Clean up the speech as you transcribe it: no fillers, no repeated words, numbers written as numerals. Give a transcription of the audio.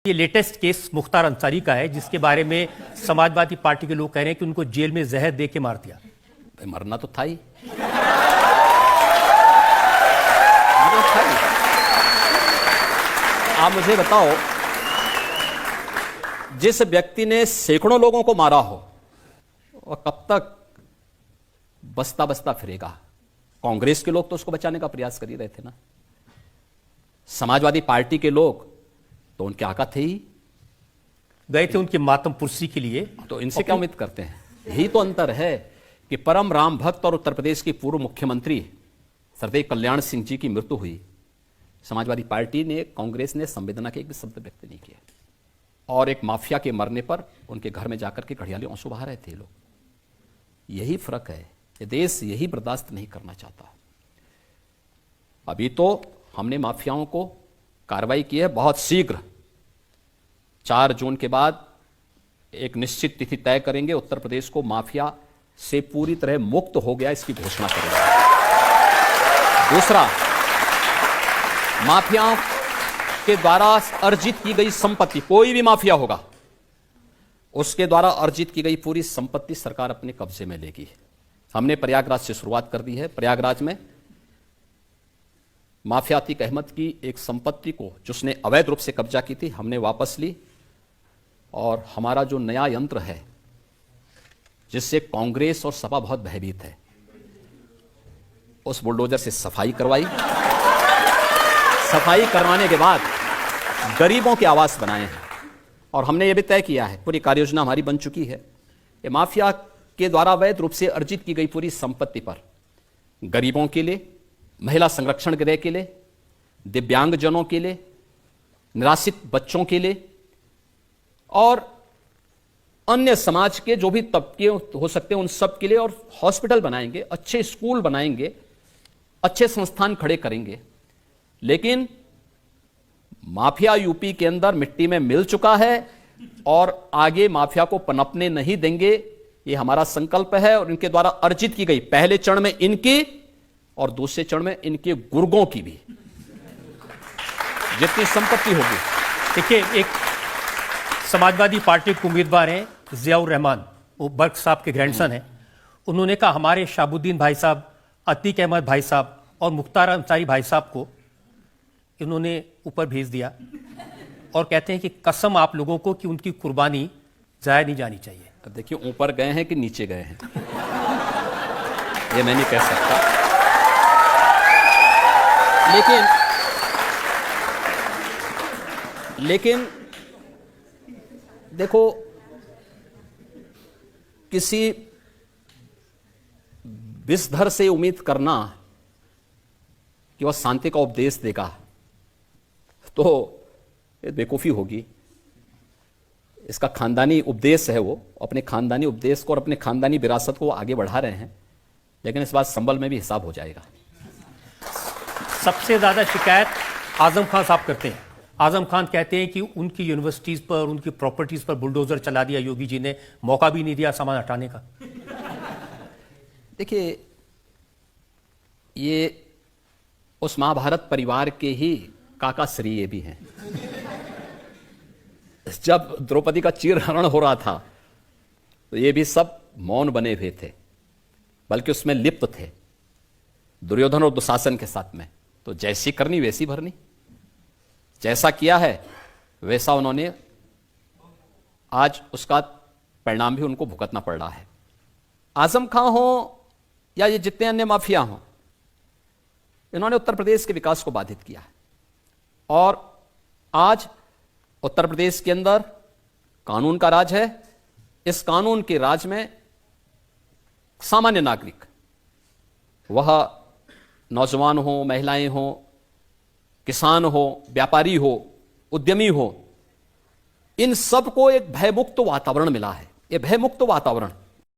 ये latest case Mukhtar Ansari का है, जिसके बारे में समाजवादी पार्टी के लोग कह रहे हैं कि उनको जेल में जहर दे के मार दिया। मरना तो था ही। आप मुझे बताओ, जिस व्यक्ति ने सैकड़ों लोगों को मारा हो और कब तक बसता बसता फिरेगा? कांग्रेस के लोग तो उसको बचाने का प्रयास कर ही रहे थे ना। समाजवादी पार्टी के लोग तो उनके आका थे ही, गए थे उनकी मातम पुरसी के लिए। तो इनसे क्या उम्मीद करते हैं? यही तो अंतर है कि परम राम भक्त और उत्तर प्रदेश की पूर्व मुख्यमंत्री सरदेव कल्याण सिंह जी की मृत्यु हुई, समाजवादी पार्टी ने, कांग्रेस ने संवेदना के एक भी शब्द व्यक्त नहीं किया, और एक माफिया के मरने पर उनके घर में जाकर के घड़ियाली आंसू बहा रहे थे लोग। यही फर्क है। ये देश यही बर्दाश्त नहीं करना चाहता। अभी तो हमने माफियाओं को कार्रवाई की है। बहुत शीघ्र 4 जून के बाद एक निश्चित तिथि तय करेंगे, उत्तर प्रदेश को माफिया से पूरी तरह मुक्त हो गया इसकी घोषणा करेंगे। दूसरा, माफियाओं के द्वारा अर्जित की गई संपत्ति, कोई भी माफिया होगा उसके द्वारा अर्जित की गई पूरी संपत्ति सरकार अपने कब्जे में लेगी। हमने प्रयागराज से शुरुआत कर दी है। प्रयागराज में माफिया अतीक अहमद की एक संपत्ति को, जिसने अवैध रूप से कब्जा की थी, हमने वापस ली, और हमारा जो नया यंत्र है जिससे कांग्रेस और सपा बहुत भयभीत है, उस बुलडोजर से सफाई करवाई। सफाई करवाने के बाद गरीबों के आवास बनाए हैं, और हमने यह भी तय किया है, पूरी कार्य योजना हमारी बन चुकी है, ये माफिया के द्वारा अवैध रूप से अर्जित की गई पूरी संपत्ति पर गरीबों के लिए, महिला संरक्षण गृह के लिए, दिव्यांगजनों के लिए, निराश्रित बच्चों के लिए और अन्य समाज के जो भी तबके हो सकते हैं उन सब के लिए, और हॉस्पिटल बनाएंगे, अच्छे स्कूल बनाएंगे, अच्छे संस्थान खड़े करेंगे। लेकिन माफिया यूपी के अंदर मिट्टी में मिल चुका है और आगे माफिया को पनपने नहीं देंगे, ये हमारा संकल्प है। और इनके द्वारा अर्जित की गई, पहले चरण में इनकी और दूसरे चरण में इनके गुर्गों की भी जितनी संपत्ति होगी। देखिए, एक समाजवादी पार्टी के उम्मीदवार हैं जियाउर रहमान, वो बर्क साहब के ग्रैंडसन हैं। उन्होंने कहा हमारे शाहबुद्दीन भाई साहब, अतीक अहमद भाई साहब और मुख्तार अंसारी भाई साहब को इन्होंने ऊपर भेज दिया, और कहते हैं कि कसम आप लोगों को कि उनकी कुर्बानी जाया नहीं जानी चाहिए। अब देखिए, ऊपर गए हैं कि नीचे गए हैं ये मैं नहीं कह सकता, लेकिन देखो, किसी विषधर से उम्मीद करना कि वह शांति का उपदेश देगा तो ये बेवकूफी होगी। इसका खानदानी उपदेश है, वो अपने खानदानी उपदेश को और अपने खानदानी विरासत को आगे बढ़ा रहे हैं, लेकिन इस बात संभल में भी हिसाब हो जाएगा। सबसे ज्यादा शिकायत आजम खान साहब करते हैं। आजम खान कहते हैं कि उनकी यूनिवर्सिटीज पर, उनकी प्रॉपर्टीज पर बुलडोजर चला दिया योगी जी ने, मौका भी नहीं दिया सामान हटाने का। देखिए, ये उस महाभारत परिवार के ही काका श्री ये भी हैं। जब द्रौपदी का चीरहरण हो रहा था तो ये भी सब मौन बने हुए थे, बल्कि उसमें लिप्त थे दुर्योधन और दुशासन के साथ में। तो जैसी करनी वैसी भरनी, जैसा किया है वैसा उन्होंने, आज उसका परिणाम भी उनको भुगतना पड़ रहा है। आजम खां हो या ये जितने अन्य माफिया हों, इन्होंने उत्तर प्रदेश के विकास को बाधित किया है। और आज उत्तर प्रदेश के अंदर कानून का राज है। इस कानून के राज में सामान्य नागरिक, वह नौजवान हो, महिलाएं हो, किसान हो, व्यापारी हो, उद्यमी हो, इन सबको एक भयमुक्त वातावरण मिला है। यह भयमुक्त वातावरण